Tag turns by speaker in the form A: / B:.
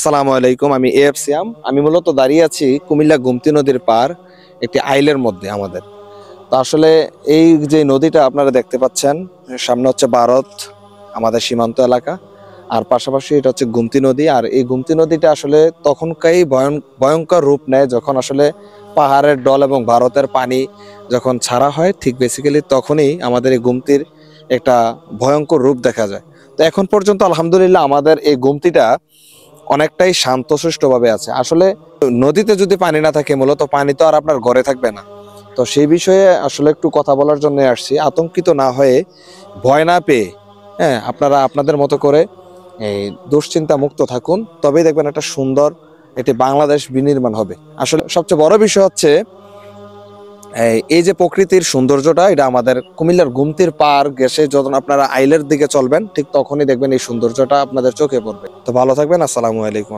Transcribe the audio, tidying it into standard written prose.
A: আসসালামু আলাইকুম। আমি এফ সিয়াম। আমি মূলত দাঁড়িয়ে আছি কুমিল্লা গুমতি নদীর পার একটি আইলের মধ্যে আমাদের। তো আসলে এই যে নদীটা আপনারা দেখতে পাচ্ছেন, সামনে হচ্ছে ভারত, আমাদের সীমান্ত এলাকা, আর পাশাপাশি এটা হচ্ছে গুমতি নদী। আর এই গুমতি নদীটা আসলে তখনকারই ভয়ঙ্কর রূপ নেয় যখন আসলে পাহাড়ের ঢল এবং ভারতের পানি যখন ছাড়া হয়, ঠিক বেসিক্যালি তখনই আমাদের এই গুমতির একটা ভয়ঙ্কর রূপ দেখা যায়। তো এখন পর্যন্ত আলহামদুলিল্লাহ আমাদের এই গুমতিটা অনেকটাই শান্তশিষ্টভাবে আছে। আসলে নদীতে যদি পানি না থাকে, মূলত পানি তো আর আপনার ঘরে থাকবে না। তো সেই বিষয়ে আসলে একটু কথা বলার জন্য আসছি। আতঙ্কিত না হয়ে, ভয় না পেয়ে, হ্যাঁ, আপনারা আপনাদের মতো করে এই দুশ্চিন্তা মুক্ত থাকুন, তবেই দেখবেন একটা সুন্দর একটি বাংলাদেশ বিনির্মাণ হবে। আসলে সবচেয়ে বড় বিষয় হচ্ছে এই যে প্রকৃতির সৌন্দর্যটা, এটা আমাদের কুমিল্লার গুমতির পার ঘেঁষে যখন আপনারা আইলের দিকে চলবেন, ঠিক তখনই দেখবেন এই সৌন্দর্যটা আপনাদের চোখে পড়বে। তো ভালো থাকবেন। আসসালামু আলাইকুম।